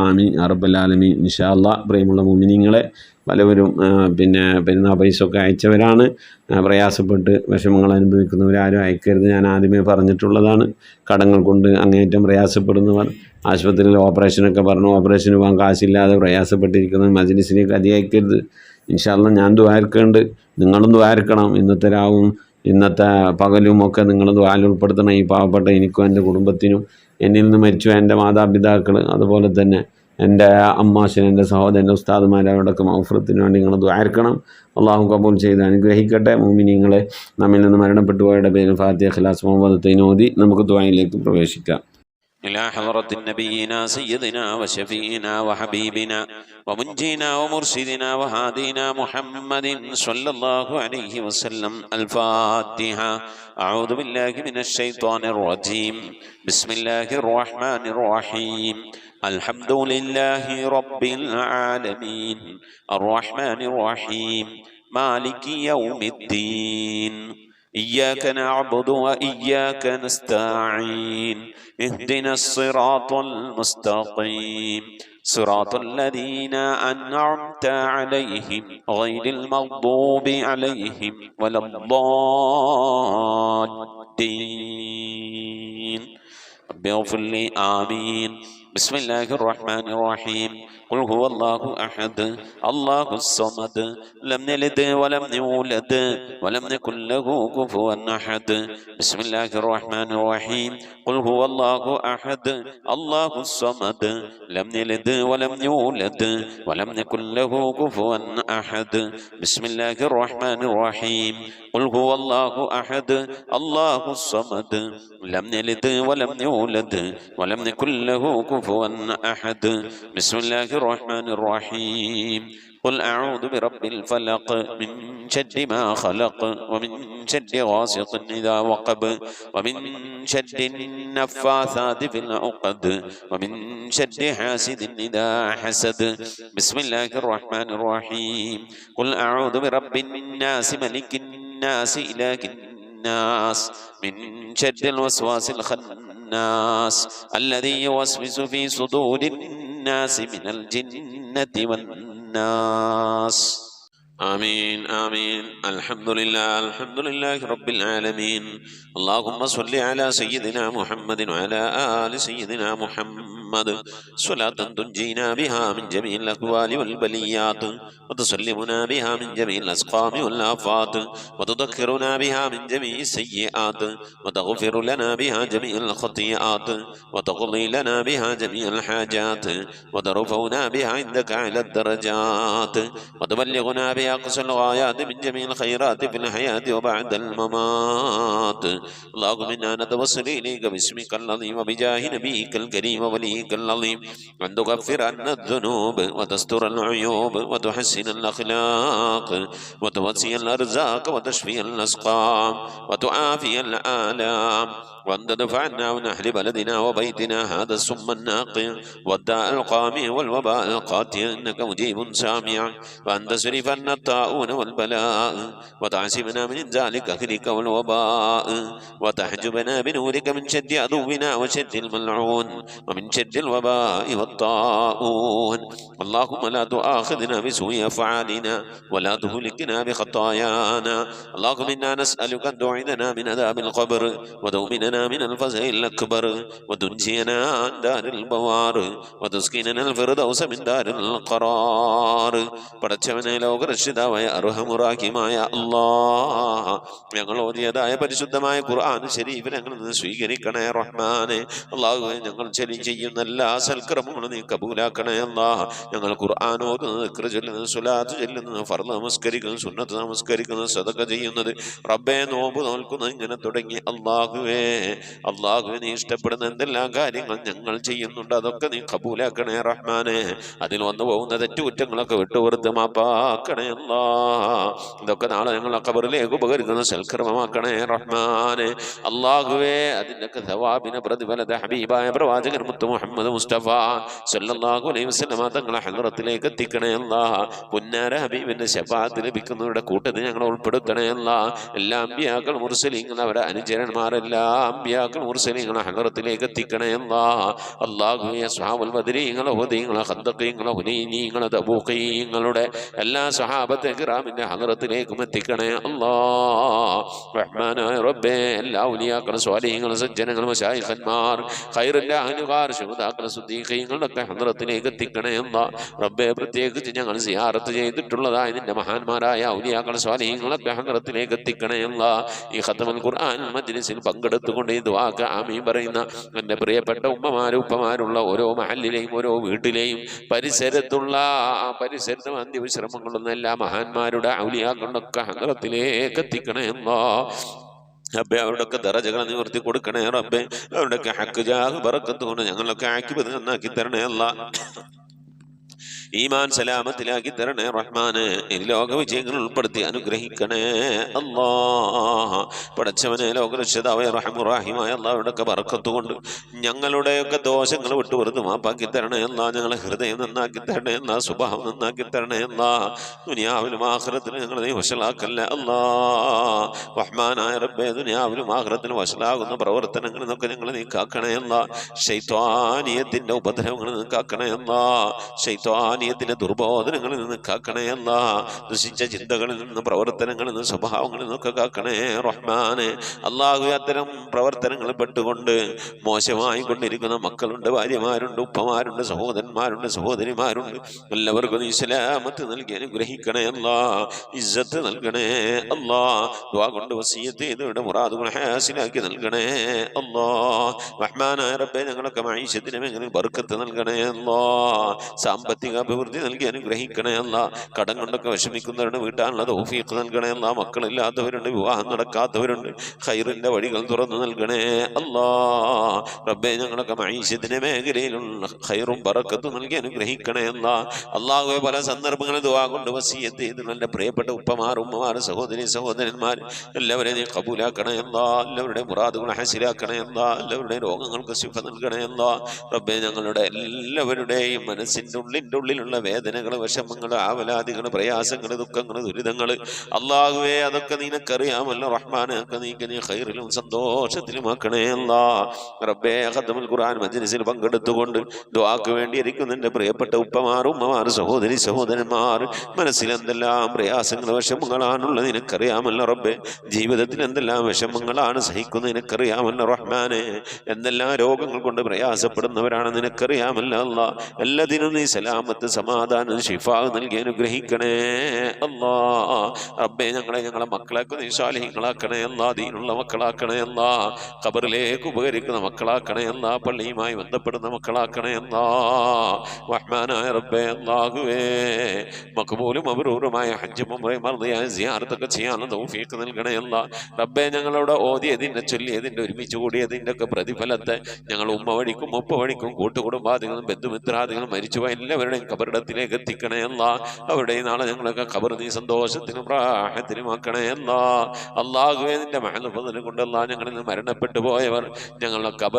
S3: ആമീൻ യാ റബ്ബൽ ആലമീൻ. ഇൻഷാ അല്ലാഹ്. പ്രിയമുള്ള മുഅ്മിനീങ്ങളെ, പലവരും പെരുന്നാൾ പൈസ ഒക്കെ അയച്ചവരാണ്. പ്രയാസപ്പെട്ട് വിഷമങ്ങൾ അനുഭവിക്കുന്നവരാരും അയക്കരുത്. ഞാൻ ആദ്യമേ പറഞ്ഞിട്ടുള്ളതാണ്. കടങ്ങൾ കൊണ്ട് അങ്ങേയറ്റം പ്രയാസപ്പെടുന്നവർ, ആശുപത്രിയിൽ ഓപ്പറേഷനൊക്കെ പറഞ്ഞു ഓപ്പറേഷന് പോകാൻ കാശില്ലാതെ പ്രയാസപ്പെട്ടിരിക്കുന്നവർ മജ്‌ലിസിലേക്ക് അധികം അയക്കരുത്. ഇൻഷാ അല്ലാഹ് ഞാൻ ദുആർക്കുന്നുണ്ട്, നിങ്ങളും ദുആർക്കണം. ഇന്നത്തെ രാവും ഇന്നത്തെ പകലും ഒക്കെ നിങ്ങൾ ദുആയിൽ ഉൾപ്പെടുത്തണം. ഈ പാവപ്പെട്ട എനിക്കും എൻ്റെ കുടുംബത്തിനും, എന്നിൽ നിന്ന് മരിച്ചു എൻ്റെ മാതാപിതാക്കൾ, അതുപോലെ തന്നെ എൻ്റെ അമ്മാശൻ, എൻ്റെ സഹോദരൻ, ഉസ്താദുമാരവരോടൊക്കെ മഗ്ഫിറത്തിന് വേണ്ടി നിങ്ങൾ ദുആർക്കണം. അള്ളാഹു കബൂൽ ചെയ്ത് അനുഗ്രഹിക്കട്ടെ. മുഅ്മിനീങ്ങളെ, നമ്മിൽ നിന്ന് മരണപ്പെട്ടു പോയവരുടെ പേരിൽ ഫാത്തിഹ, ഇഖ്ലാസ്, മുഅവ്വദത്തൈൻ ഓതി നമുക്ക് ദുആയിലേക്ക് പ്രവേശിക്കാം.
S4: إلى حضرة نبينا سيدنا وشفينا وحبيبنا ومنجينا ومرشدنا وهادينا محمد صلى الله عليه وسلم. الفاتحة. أعوذ بالله من الشيطان الرجيم. بسم الله الرحمن الرحيم. الحمد لله رب العالمين الرحمن الرحيم مالك يوم الدين. إياك نعبد وإياك نستعين. اهدنا الصراط المستقيم صراط الذين أنعمت عليهم غير المغضوب عليهم ولا الضالين. رب اغفر لي. آمين. بسم الله الرحمن الرحيم. قل هو الله أحد الله الصمد لم يلد ولم يولد ولم يكن له كفوا أحد. بسم الله الرحمن الرحيم. قل هو الله أحد الله الصمد لم يلد ولم يولد ولم يكن له كفوا أحد. بسم الله الرحمن الرحيم. قل هو الله أحد الله الصمد لم يلد ولم يولد ولم يكن له كفوا أحد. بسم الله الرحمن الرحيم. قل أعوذ برب الفلق من شر ما خلق ومن شر غاسق إذا وقب ومن شر النفاثات في العقد ومن شر حاسد إذا حسد. بسم الله الرحمن الرحيم. قل أعوذ برب الناس ملك الناس إله الناس من شر الوسواس الخناس الذي يوسوس في صدور الناس من الجنة والناس. آمين آمين. الحمد لله رب العالمين. اللهم صل على سيدنا محمد وعلى آل سيدنا محمد صلاة تنجينا بها من جميع الأهوال والبليات وتسلمنا بها من جميع الأسقام والآفات وتذكرنا بها من جميع السيئات وتغفر لنا بها جميع الخطيئات وتقضي لنا بها جميع الحاجات وترفعنا بها عندك على الدرجات وتبلغنا بها أقصى الغايات من جميع الخيرات في الحياة وبعد الممات. اللهم إنا نتوسل إليك باسمك العظيم وبجاه نبيك الكريم ووليك العظيم أن تغفر عنا الذنوب وتستر العيوب وتحسن الأخلاق وتوسع الأرزاق وتشفي الأسقام وتعافي الآلام وأن تدفع عنا ونحل بلدنا وبيتنا هذا السم الناقع والداء القامع والوباء القاتل إنك مجيب سامع. وأن تصرف عنا الطاعون والبلاء وتعصمنا من ذلك أهلك والوباء وتحجبنا بنورك من شر عدونا وشر الملعون ومن شر الوباء والطاعون. اللهم لا تؤاخذنا بسوء أفعالنا ولا تهلكنا بخطايانا. اللهم إنا نسألك أن تعيذنا من عذاب القبر وتؤمننا من الفزع الأكبر وتنجينا عن دار البوار وتسكننا الفردوس من دار القرار. പടച്ചവനെ ലോക ലോകരക്ഷിതാവായ അർഹമുറാഹിമായ അല്ലാഹ്, ഞങ്ങൾ ഓതിയതായ പരിശുദ്ധമായ ഖുർആൻ ശരീഫ് ഞങ്ങളിൽ നിന്ന് സ്വീകരിക്കണേ റഹ്മാനെ. അല്ലാഹുവേ, ഞങ്ങൾ ചെയ്യുന്ന എല്ലാ സൽക്രമങ്ങളും നീ കബൂലാക്കണേ അല്ലാഹ്. ഞങ്ങൾ ഖുർആൻ ഓതുന്നത്, ദിക്ർ ചൊല്ലുന്നത്, സ്വലാത്ത് ചൊല്ലുന്നത്, ഫർള് നമസ്കരിക്കുന്നത്, സുന്നത്ത് നമസ്കരിക്കുന്നത്, സദഖ ചെയ്യുന്നത്, റബ്ബേ നോമ്പ് നോൽക്കുന്നത്, ഇങ്ങനെ തുടങ്ങി അല്ലാഹുവേ നീ ഇഷ്ടപ്പെടുന്ന എന്തെല്ലാം കാര്യങ്ങൾ ഞങ്ങൾ ചെയ്യുന്നുണ്ട് അതൊക്കെ നീ കബൂലാക്കണേ റഹ്മാനെ. അതിൽ വന്നു പോകുന്ന തെറ്റുകുറ്റങ്ങളൊക്കെ വിട്ടുപുറത്ത് മാപ്പാക്കണേ അല്ലാഹ്. ഇതൊക്കെ നാളെ ഞങ്ങൾ ഖബറിലേക്ക് ഉപകരിക്കുന്ന സൽക്കർമ്മമാക്കണേ റഹ്മാനെ. അല്ലാഹുവേ, അതിൻ്റെയൊക്കെ സവാബിനെ പ്രതിഫലത്തെ ഹബീബായ പ്രവാചകൻ മുത്ത് മുഹമ്മദ് മുസ്തഫ സല്ലല്ലാഹു അലൈഹി വസല്ലമ തങ്ങളെ ഹദ്റത്തിലേക്ക് എത്തിക്കണേ അല്ലാഹ്. പുന്നാര ഹബീബിന്റെ ശഫാഅത്ത് ലഭിക്കുന്നവരുടെ കൂട്ടത്തിൽ ഞങ്ങളെ ഉൾപ്പെടുത്തണേ അല്ലാഹ്. എല്ലാ അമ്പിയാക്കൾ മുർസലീങ്ങൾ അവരെ അനുചരന്മാരെല്ലാ അമ്പിയാക്കൾ മുർസലീങ്ങളെ ഹദ്റത്തിലേക്ക് എത്തിക്കണേ അല്ലാഹ്. അല്ലാഹുവേ, അസ്ഹാബുൽ ബദരീങ്ങളെ ഹുദീങ്ങളെ ഖന്ദഖീങ്ങളെ ഹുനൈനീങ്ങളെ തബൂഖീങ്ങളുടെ എല്ലാ സ്വഹാബത്തെ കിറാമിന്റെ ഹദ്റത്തിലേക്കും എത്തിക്കണേ അല്ലാഹ്. റഹ്മാനായ റബ്ബേ, എല്ലാ ഔലിയാക്കൾ സ്വാലിഹീങ്ങൾ സജ്ജനങ്ങൾ മശായിഖന്മാർ ഖൈറിന്റെ അഹ്ലുകാർ ശുഹദാക്കൾ സുദ്ദീഖീങ്ങളൊക്കെ ഹദ്റത്തിലേക്ക് എത്തിക്കണേ അല്ലാഹ്. റബ്ബേ, പ്രത്യേകിച്ച് ഞങ്ങൾ സിയാറത്ത് ചെയ്തിട്ടുള്ളതായ നിന്റെ മഹാന്മാരായ ഔലിയാക്കൾ സ്വാലിഹീങ്ങളൊക്കെ ഹദ്റത്തിലേക്ക് എത്തിക്കണേ അല്ലാഹ്. ഈ ഖത്മുൽ ഖുർആൻ മജ്ലിസിൽ പങ്കെടുത്തുകൊണ്ട് ഈ ദുആക്ക് ആമീൻ പറയുന്ന എൻ്റെ പ്രിയപ്പെട്ട ഉമ്മമാരും ഉപ്പമാരുള്ള ഓരോ മഹല്ലിലെയും ഓരോ വീട്ടിലെയും പരിസരത്തുള്ള പരിസരത്തും അന്ത്യവിശ്രമങ്ങളുള്ള എല്ലാ മഹാന്മാരുടെ ഔലിയാക്കളുടെ ഒക്കെ ഹദ്റത്തിലേക്ക് എത്തിക്കണേ അല്ലാഹ്. റബ്ബേ, അവരുടെയൊക്കെ ദറജകൾ നിവർത്തി കൊടുക്കണേ റബ്ബേ. അവരുടെയൊക്കെ ഹക്ക് ജാഹ് ബറക്കത്ത് കൊണ്ട് ഞങ്ങളൊക്കെ ആക്കിബത് നന്നാക്കി തരണേ അല്ലാഹ്. ഈമാൻ സലാമത്തിലാക്കി തരണേ റഹ്മാനെ. ലോക വിജയങ്ങൾ ഉൾപ്പെടുത്തി അനുഗ്രഹിക്കണേ അല്ലാഹ്. പടച്ചവനെ, ലോകരക്ഷിതാവായ റഹ്മുറാഹിമായ അല്ലാഹുവിൻ്റെയൊക്കെ ബർക്കത്ത് കൊണ്ട് ഞങ്ങളുടെയൊക്കെ ദോഷങ്ങൾ വിട്ടുപുറത്ത് മാപ്പാക്കി തരണേ അല്ലാഹ്. ഞങ്ങളെ ഹൃദയം നന്നാക്കി തരണേ അല്ലാഹ്. സ്വഭാവം നന്നാക്കി തരണേ അല്ലാഹ്. ദുനിയാവിലും ആഖിറത്തിലും ഞങ്ങളെ നീ വശലാക്കല്ലേ അല്ലാഹ്. റഹ്മാനായ റബ്ബേ, ദുനിയാവിലും ആഖിറത്തിലും വശലാകുന്ന പ്രവർത്തനങ്ങളിൽ നിന്നൊക്കെ ഞങ്ങളെ നീ കാക്കണേ അല്ലാഹ്. ശൈത്വാനിയത്തിന്റെ ഉപദ്രവങ്ങളിൽ നിന്ന് കാക്കണേ അല്ലാഹ്. ശൈത്വാനിയത്തിന്റെ ദുർബോധനങ്ങളിൽ നിന്ന് കാക്കണേ അല്ലാഹ്. ദുഷിച്ച ചിന്തകളിൽ നിന്ന്, പ്രവർത്തനങ്ങളിൽ നിന്ന്, സ്വഭാവങ്ങളിൽ നിന്നൊക്കെ കാക്കണേ റഹ്മാനെ. അല്ലാഹു, അത്തരം പ്രവർത്തനങ്ങളിൽ പെട്ടുകൊണ്ട് മോശമായി കൊണ്ടിരിക്കുന്ന മക്കളുണ്ട്, ഭാര്യമാരുണ്ട്, ഉപ്പമാരുണ്ട്, സഹോദരന്മാരുണ്ട്, സഹോദരിമാരുണ്ട്. എല്ലാവർക്കും നീ സലാമത്ത് നൽകി അനുഗ്രഹിക്കണേ അല്ലാഹ്. ഇസ്സത്ത് നൽകണേ അല്ലാഹ്. ദുആ കൊണ്ട് വസിയത്ത് ചെയ്തവരുടെ മുറാദുകൾ ഹാസിലാക്കി നൽകണേ അല്ലാഹ്. റഹ്മാനായ റബ്ബേ, ഞങ്ങളൊക്കെ മഈശത്തിന് മേഖലയിൽ ബർക്കത്ത് നൽകണേ അല്ലാഹ്. സാമ്പത്തിക അഭിവൃദ്ധി നൽകി അനുഗ്രഹിക്കണേ അല്ലാഹ്. കടം കൊണ്ടൊക്കെ വിഷമിക്കുന്നവരുടെ വീട്ടാനുള്ള തൗഫീഖ് നൽകണേ അല്ലാഹ്. മക്കളില്ലാത്തവരുണ്ട്, വിവാഹം നടക്കാത്തവരുണ്ട്, ഖൈറിന്റെ വഴികൾ തുറന്നു നൽകണേ അല്ലാഹ്. റബ്ബേ, ഞങ്ങളൊക്കെ മഈശത്തിന്റെ മേഖലയിലുള്ള ഖൈറും ബറക്കത്തും നൽകി അനുഗ്രഹിക്കണേ അല്ലാഹ്. അല്ലാഹുവേ, പല സന്ദർഭങ്ങളിൽ ദുആ കൊണ്ട് വസിയത്ത് ചെയ്ത് നല്ല പ്രിയപ്പെട്ട ഉപ്പമാർ, ഉമ്മമാർ, സഹോദരി സഹോദരന്മാർ എല്ലാവരെയും നീ കബൂലാക്കണേ അല്ലാഹ്. എല്ലാവരുടെയും മുറാദുകൾ ഹാസിലാക്കണേ അല്ലാഹ്. എല്ലാവരുടെയും രോഗങ്ങൾക്ക് ശിഫ നൽകണേ അല്ലാഹ്. റബ്ബേ, ഞങ്ങളുടെ എല്ലാവരുടെയും മനസ്സിൻ്റെ ഉള്ളിലുള്ള വേദനകൾ, വിഷമങ്ങൾ, ആവലാദികൾ, പ്രയാസങ്ങൾ, ദുഃഖങ്ങൾ, ദുരിതങ്ങൾ അല്ലാഹുവേ, അതൊക്കെ നിനക്കറിയാമല്ലോ റഹ്മാനെ. ഒക്കെ നീ ഖൈറിലും സന്തോഷത്തിലുമാക്കണേ അല്ലാഹ്. റബ്ബേ, ഖത്മുൽ ഖുർആൻ മജ്ലിസിൽ പങ്കെടുത്തുകൊണ്ട് ദുആക്ക് വേണ്ടി ഇരിക്കുന്ന എൻ്റെ പ്രിയപ്പെട്ട ഉപ്പമാർ, ഉമ്മമാർ, സഹോദരി സഹോദരന്മാർ മനസ്സിൽ എന്തെല്ലാം പ്രയാസങ്ങൾ, വിഷമങ്ങളാണുള്ളത് നിനക്കറിയാമല്ലോ റബ്ബേ. ജീവിതത്തിൽ എന്തെല്ലാം വിഷമങ്ങളാണ് സഹിക്കുന്നത് നിനക്കറിയാമല്ലോ റഹ്മാനെ. എന്തെല്ലാം രോഗങ്ങൾ കൊണ്ട് പ്രയാസപ്പെടുന്നവരാണ് നിനക്കറിയാമല്ലോ അല്ലാഹ്. എല്ലാത്തിനും നീ സലാമത്ത്, സമാധാനം, ശിഫാ നൽകി അനുഗ്രഹിക്കണേ അല്ലാഹ്. റബ്ബേ, ഞങ്ങളെ മക്കളൊക്കെ നീ സാലിഹീങ്ങളാക്കണേ അല്ലാഹ്. ദീനുള്ള മക്കളാക്കണേ അല്ലാഹ്. ഖബറിലേക്ക് ഉപകരിക്കുന്ന മക്കളാക്കണേ അല്ലാഹ്. പള്ളിയുമായി ബന്ധപ്പെടുന്ന മക്കളാക്കണേ അല്ലാഹ്. റഹ്മാനായ റബ്ബേ, അല്ലാഹുവേ, മഖ്ബൂലും മബ്റൂറുമായ ഹജ്ജും ഉംറയും മർദിയായ സിയാറത്തൊക്കെ ചെയ്യാനുള്ള തൗഫീഖ് നൽകണേ അല്ലാഹ്. റബ്ബേ, ഞങ്ങളുടെ ഓതിയതിൻ്റെ ചൊല്ലിയതിൻ്റെ ഒരുമിച്ച് കൂടിയതിൻ്റെ ഒക്കെ പ്രതിഫലത്തെ ഞങ്ങൾ ഉമ്മ വഴിക്കും ഉപ്പ വഴിക്കും കൂട്ടുകുടുംബാദികളും ബന്ധുമിത്രാദികളും മരിച്ചുപോയ എല്ലാവരുടെയും ഖബറിടത്തിലേക്ക് എത്തിക്കണേ അല്ലാഹ്. അവരുടെ നാളെ ഞങ്ങളൊക്കെ ഖബർ നീ സന്തോഷത്തിനും റാഹത്തിനുമാക്കണേ അല്ലാഹ്. അല്ലാഹുവേ, നിന്റെ മഹൽ ഫദ്ല് കൊണ്ടല്ലാഹ് ഞങ്ങളിൽ നിന്ന് മരണപ്പെട്ടു പോയവർ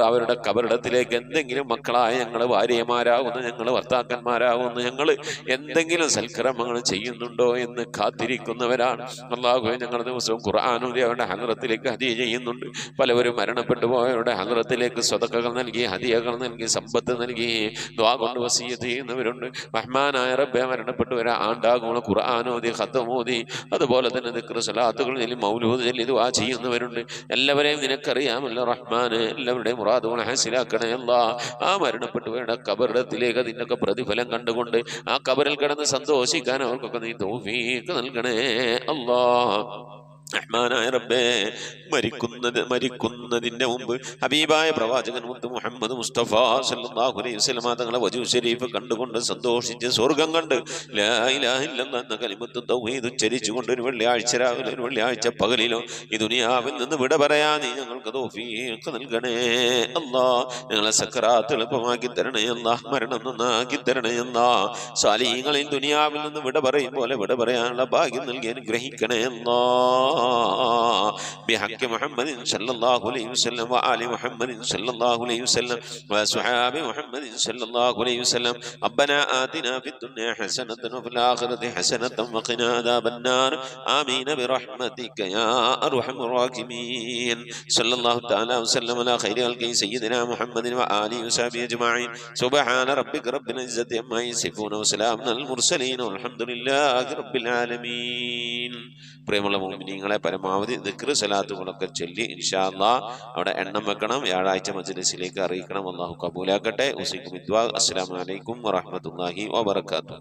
S4: അവരുടെ ഖബറിടത്തിലേക്ക് എന്തെങ്കിലും മക്കളായ ഞങ്ങൾ, ഭാര്യമാരാകുന്ന ഞങ്ങൾ, ഭർത്താക്കന്മാരാകുന്ന ഞങ്ങൾ എന്തെങ്കിലും സൽക്കർമ്മങ്ങൾ ചെയ്യുന്നുണ്ടോ എന്ന് കാത്തിരിക്കുന്നവരാണ് അല്ലാഹുവേ. ഞങ്ങൾ ദിവസവും ഖുർആനൂതി അവരുടെ ഹദ്റത്തിലേക്ക് ഹദിയ ചെയ്യുന്നുണ്ട്. പലവരും മരണപ്പെട്ടു പോയവരുടെ ഹദ്റത്തിലേക്ക് സ്വതക്കകൾ നൽകി, ഹദിയകൾ നൽകി, സമ്പത്ത് നൽകി, ദുആ കൊണ്ട് വസിയത്ത് ചെയ്യുന്നവരുണ്ട്. റഹ്മാനായ റബ്ബെ മരണപ്പെട്ടു വരാൻ ആണ്ടാകുമ്പോൾ ഖുർആാനോദി ഖത്തമോദി അതുപോലെ തന്നെ ദിക്ർ സലാത്തുകൾ ചൊല്ലി മൗലൂദ് ചൊല്ലി ദുആ ചെയ്യുന്നവരുണ്ട്. എല്ലാവരെയും നിനക്കറിയാമല്ലോ റഹ്മാന്. എല്ലാവരുടെയും മുറാദുകൾ ഹാസിലാക്കണേ അല്ലാ. ആ മരണപ്പെട്ടു വരുടെ കബറിടത്തിലേക്ക് അതിൻ്റെയൊക്കെ പ്രതിഫലം കണ്ടുകൊണ്ട് ആ കബറിൽ കിടന്ന് സന്തോഷിക്കാൻ അവർക്കൊക്കെ നീ തൗഫീഖ് നൽകണേ അല്ലാ. റഹ്മാനായ റബ്ബേ, മരിക്കുന്നതിന്റെ മുമ്പ് ഹബീബായ പ്രവാചകൻ മുത്ത് മുഹമ്മദ് മുസ്തഫ സല്ലല്ലാഹു അലൈഹി വസല്ലം തങ്ങളെ വജൂ ശരീഫ് കണ്ടുകൊണ്ട് സന്തോഷിച്ച് സ്വർഗം കണ്ട് ലാ ഇലാഹ ഇല്ലല്ലാഹ് എന്ന കലിമത്ത് തൗഹീദ് ഉച്ചരിച്ചുകൊണ്ട് ഒരു വെള്ളിയാഴ്ച രാവിലെ ഒരു വെള്ളിയാഴ്ച പകലിലോ ഈ ദുനിയാവിൽ നിന്ന് വിട പറയാൻ നീ ഞങ്ങൾക്ക് തൗഫീഖ് നൽകണേ അല്ലാ. ഞങ്ങളെ സക്കറാത്ത് എളുപ്പമാക്കി തരണേ അല്ലാ. മരണം നന്നാക്കി തരണേ അല്ലാ. സാലിഹീങ്ങളിൽ ദുനിയാവിൽ നിന്ന് വിട പറയും പോലെ വിട പറയാനുള്ള ഭാഗ്യം നൽകി അനുഗ്രഹിക്കണേ അല്ലാ. بحق محمد صلى الله عليه وسلم وآل محمد صلى الله عليه وسلم وصحاب محمد صلى الله عليه وسلم. ربنا آتنا في الدنيا حسنة وفي الآخرة حسنة وقنا عذاب النار. آمين برحمتك يا أرحم الراحمين. صلى الله تعالى وسلم على خير خلقه سيدنا محمد وآله وصحبه أجمعين. سبحان ربك رب العزة عما يصفون وسلام على المرسلين والحمد لله رب العالمين. പ്രിയമുള്ള മുഅ്മിനീങ്ങളെ, പരമാവധി ദിക്ർ സലാത്തുകളൊക്കെ ചൊല്ലി ഇൻഷാ അല്ലാഹ് അവിടെ എണ്ണം വെക്കണം. വ്യാഴാഴ്ച മജ്‌ലിസിലേക്ക് അറിയിക്കണം. അല്ലാഹു കബൂലാക്കട്ടെ. ഉസീകും ബിദ്ദുആ. അസ്സലാമു അലൈക്കും വറഹ്മത്തുള്ളാഹി വബറകാതുഹു.